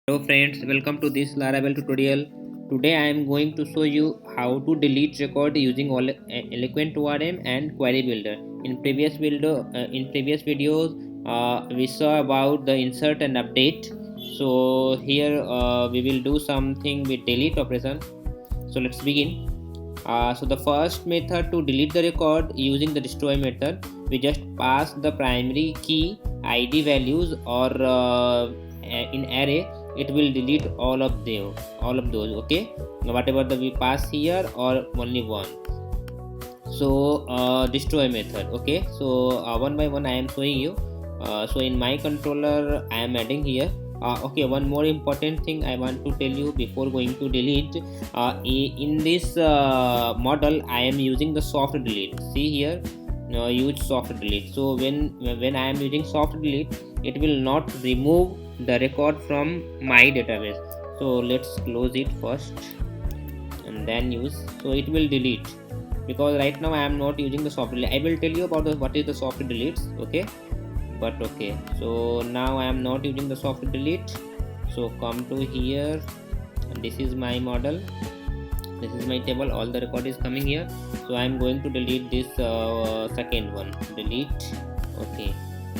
Hello friends, welcome to this Laravel tutorial. Today I am going to show you how to delete record using Eloquent ORM and Query Builder. In previous videos, we saw about the insert and update. So here we will do something with delete operation. So let's begin. So the first method to delete the record using the destroy method, we just pass the primary key id values or in array. It will delete all of those. Okay, whatever the we pass here or only one. So destroy method. Okay, so one by one I am showing you. So in my controller I am adding here. Okay, one more important thing I want to tell you before going to delete. In this model I am using the soft delete. See here, use soft delete. So when I am using soft delete, it will not remove the record from my database. So let's close it first and then use. So it will delete, because right now I am not using the soft delete. I will tell you about what is the soft deletes. Okay, but okay, so now I am not using the soft delete. So come to here, and this is my model, this is my table, all the record is coming here. So I am going to delete this second one, delete. Okay,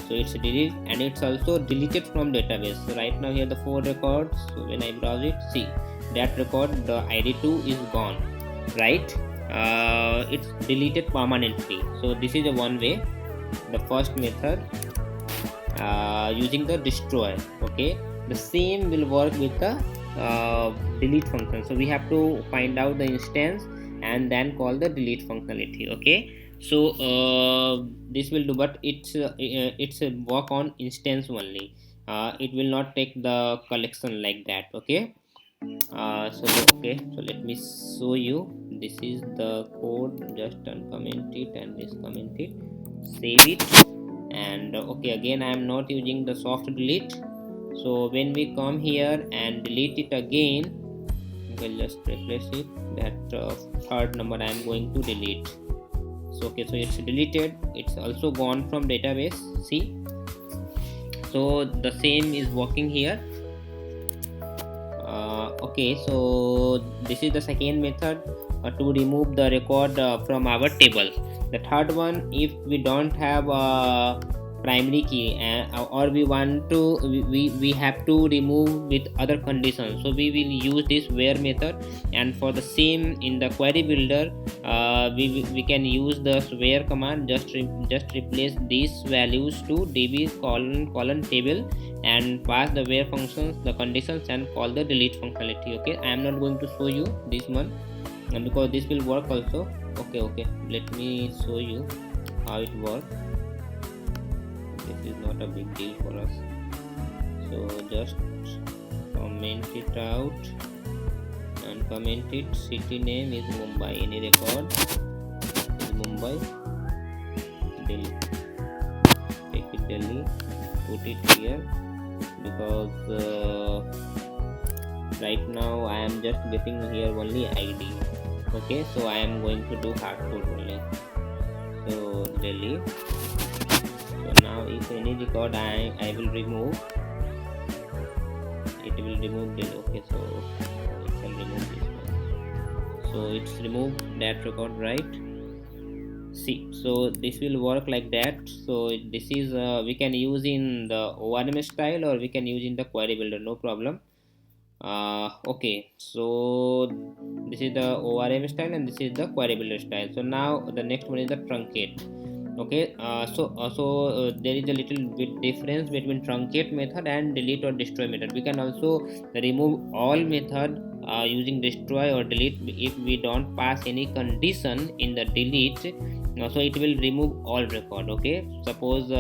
so it's delete and it's also deleted from database. So right now here the 4 records. So when I browse it, see that record, the id2 is gone, right? It's deleted permanently. So this is a one way, the first method, using the destroy. Okay, the same will work with the delete function. So we have to find out the instance and then call the delete functionality. Okay, so this will do, but it's a work on instance only. It will not take the collection like that. Okay, so let me show you. This is the code, just uncomment it and this comment it, save it. And okay, again I am not using the soft delete. So when we come here and delete it again, we'll just replace it, that third number I am going to delete. So okay, so it's deleted, it's also gone from database. See, so the same is working here. Okay, so this is the second method to remove the record from our table. The third one, if we don't have a primary key or we want to, we have to remove with other conditions, so we will use this where method. And for the same, in the query builder, we can use the where command. Just replace these values to db colon table and pass the where functions, the conditions, and call the delete functionality. Okay, I am not going to show you this one because this will work also. Okay, let me show you how it works. This is not a big deal for us, so just comment it out and comment it. City name is Mumbai, any record is Mumbai, Delhi, take it Delhi, put it here, because right now I am just getting here only id. Okay, so I am going to do hardcode only. So Delhi. So now if any record I will remove, it will remove Delhi. Okay, so it shall remove this one. So it's removed that record, right? See, so this will work like that. So this is we can use in the ORM style or we can use in the query builder, no problem. Okay, so this is the ORM style and this is the query builder style. So now the next one is the truncate. Okay, so there is a little bit difference between truncate method and delete or destroy method. We can also remove all method using destroy or delete if we don't pass any condition in the delete. So it will remove all record. Okay, suppose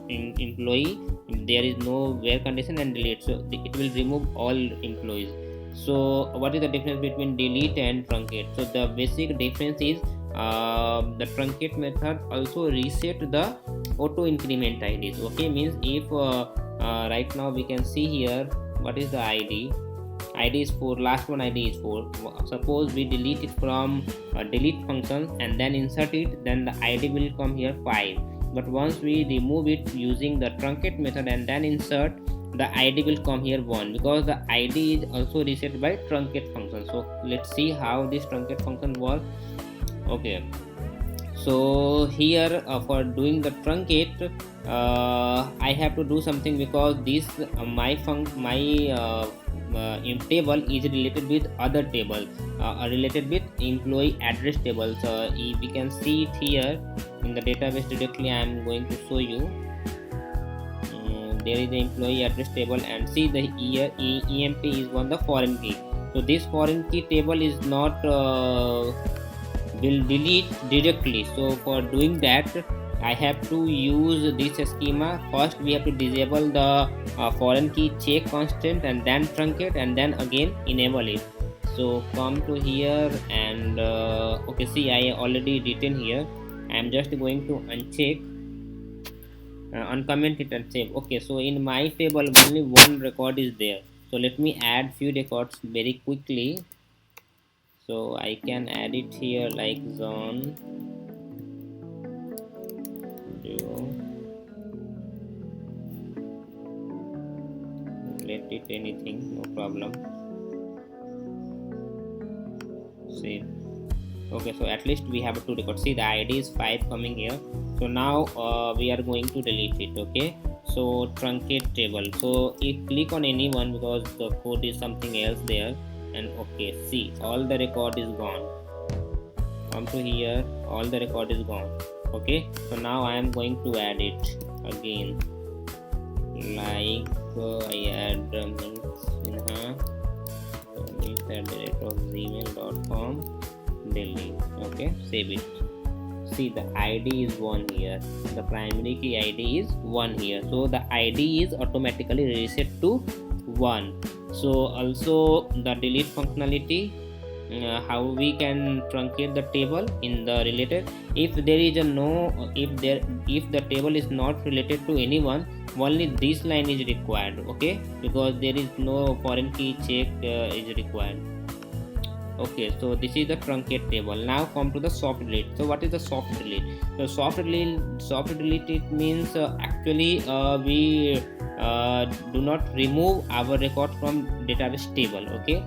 employee, there is no where condition and delete, so it will remove all employees. So what is the difference between delete and truncate? So the basic difference is the truncate method also reset the auto increment IDs. Okay, means if right now we can see here what is the id is 4, last one id is 4. Suppose we delete it from delete function and then insert it, then the id will come here 5. But once we remove it using the truncate method and then insert, the id will come here 1 because the id is also reset by truncate function. So let's see how this truncate function works. Okay, so here for doing the truncate, I have to do something because this my table is related with other table, related with employee address table. So if we can see it here in the database directly, I am going to show you. There is the employee address table, and see the here EMP is one the foreign key. So this foreign key table is not will delete directly. So for doing that, I have to use this schema. First we have to disable the foreign key check constant, and then truncate, and then again enable it. So come to here, and okay, see I already written here. I am just going to uncheck, uncomment it and save. Okay, so in my table only one record is there. So let me add few records very quickly. So I can add it here like zone. Let it anything, no problem. Save. Okay, so at least we have 2 records. See the id is 5 coming here. So now we are going to delete it. Okay, so truncate table. So if click on any one because the code is something else there, and okay, see all the record is gone. Come to here, all the record is gone. Okay, so now I am going to add it again, like I add gmail.com delete. Okay, save it. See the id is 1 here, the primary key id is 1 here, so the id is automatically reset to 1. So also the delete functionality, how we can truncate the table in the related. If there is a if the table is not related to anyone, only this line is required. Okay, because there is no foreign key check is required. Okay, so this is the truncate table. Now come to the soft delete. So what is the soft delete? So soft delete it means actually we do not remove our record from database table. Okay,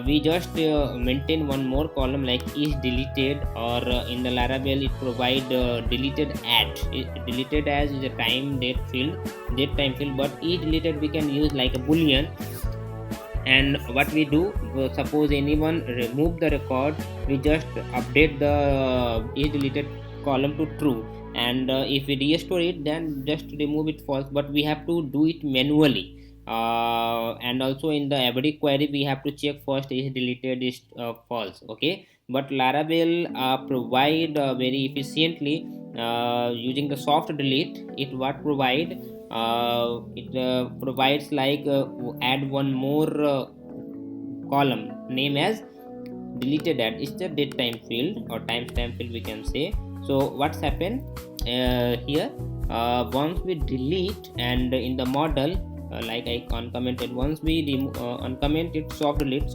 we just maintain one more column like is deleted, or in the Laravel it provide deleted at. Deleted as is a time date field, but is deleted we can use like a boolean. And what we do, suppose anyone remove the record, we just update the is deleted column to true, and if we restore it, then just remove it false, but we have to do it manually. And also in the every query we have to check first is deleted is false. Okay, but Laravel provide very efficiently using the soft delete. It what provide, it provides like add one more column name as deleted at. It's the date time field or timestamp field we can say. So what's happened here, once we delete, and in the model like I uncommented, once we uncomment it, soft delete is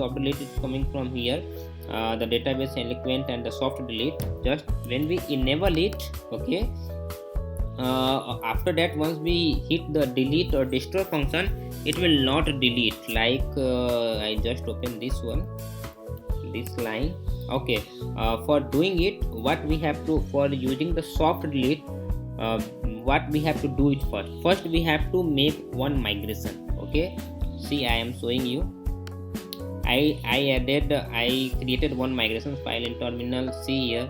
coming from here, the database eloquent and the soft delete. Just when we enable it, okay, after that once we hit the delete or destroy function, it will not delete. Like I just open this one, this line. Okay, for doing it, what we have to, for using the soft delete, what we have to do it first we have to make one migration. Okay, see I am showing you. I created one migration file in terminal. See here,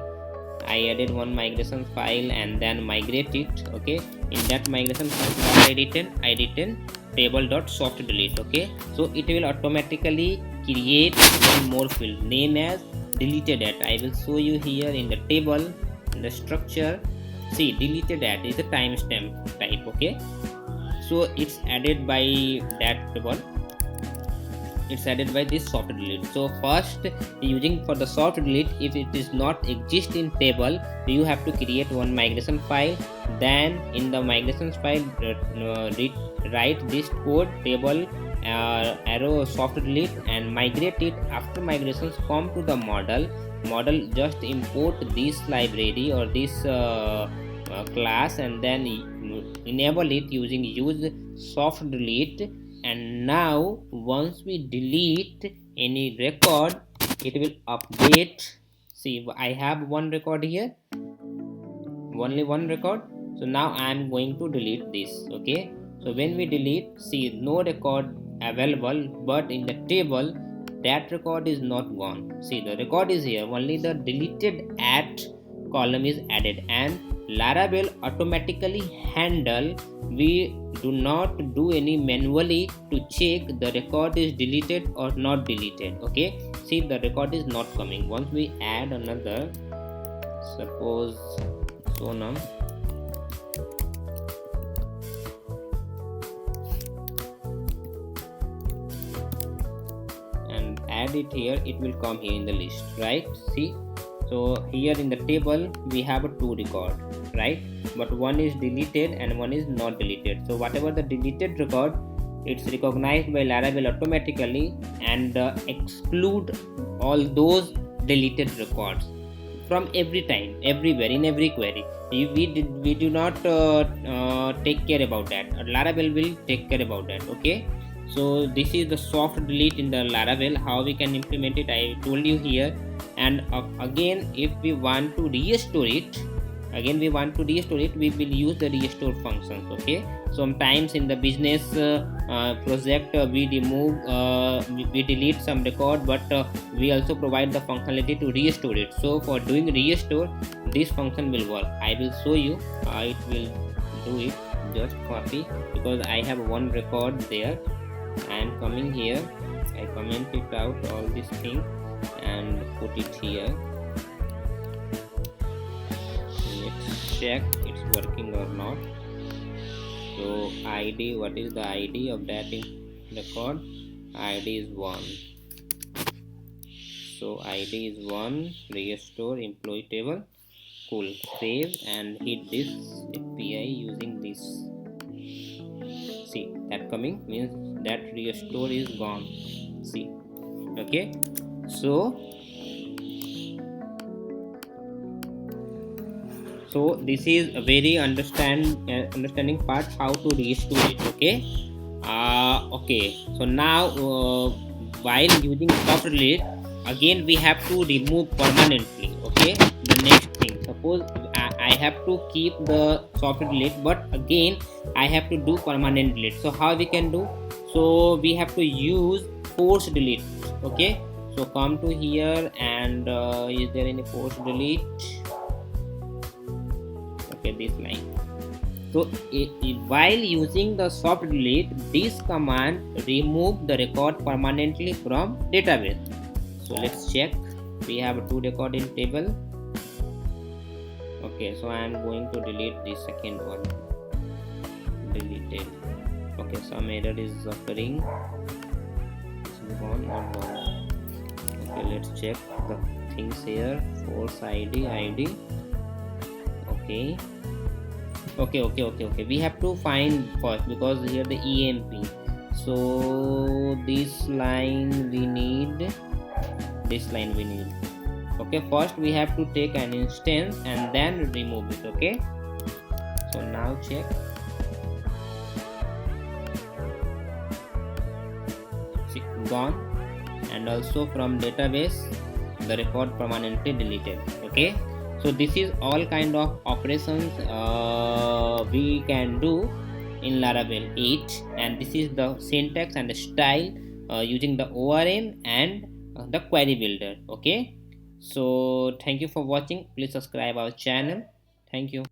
I added one migration file and then migrate it. Okay, in that migration file I written table.softdelete. Okay, so it will automatically create one more field name as deleted at. I will show you here in the table, in the structure. See, deleted at is the timestamp type. Okay, so it's added by that table. It's added by this soft delete. So first, using for the soft delete, if it is not exist in table, you have to create one migration file. Then in the migration file, write this code table arrow soft delete and migrate it. After migrations, come to the model. Just import this library or this class, and then enable it using use soft delete. And now once we delete any record, it will update. See, I have one record here, only one record. So now I am going to delete this. Okay, so when we delete, see, no record available, but in the table that record is not gone. See, the record is here, only the deleted at column is added, and Laravel automatically handle. We do not do any manually to check the record is deleted or not deleted. Okay, see, the record is not coming. Once we add another, suppose Sonam, and add it here, it will come here in the list, right? See, so here in the table we have a two record, right? But one is deleted and one is not deleted. So whatever the deleted record, it's recognized by Laravel automatically and exclude all those deleted records from every time, everywhere, in every query. We do not take care about that. Laravel will take care about that. Okay, so this is the soft delete in the Laravel. How we can implement it, I told you here. And again, if we want to restore it, we will use the restore functions. Okay, sometimes in the business project we remove, we delete some record, but we also provide the functionality to restore it. So for doing restore, this function will work. I will show you how it will do it. Just copy, because I have one record there. I am coming here, I comment it out all this thing and put it here. Let's check it's working or not. So ID, what is the ID of that record? ID is 1. So ID is 1. Restore employee table. Cool. Save and hit this API using this. See, that coming means that restore is gone. See, okay. So this is a very understanding part how to restore it. Okay. Okay. So now while using soft delete, again we have to remove permanently. Okay. The next thing, suppose I have to keep the soft delete, but again I have to do permanent delete. So how we can do? So we have to use force delete. Okay. So come to here and is there any force delete? Okay, this line. So while using the soft delete, this command remove the record permanently from database. So let's check. We have two record in table. Okay, so I am going to delete the second one. Deleted. Okay, some error is occurring. One or one. Okay, let's check the things here. Force ID. Okay. We have to find first, because here the EMP. So this line we need. Okay, first we have to take an instance and then remove it. Okay, so now check. See, gone. And also from database the record permanently deleted. Okay, so this is all kind of operations we can do in Laravel 8, and this is the syntax and the style using the ORM and the query builder. Okay, so thank you for watching. Please subscribe our channel. Thank you.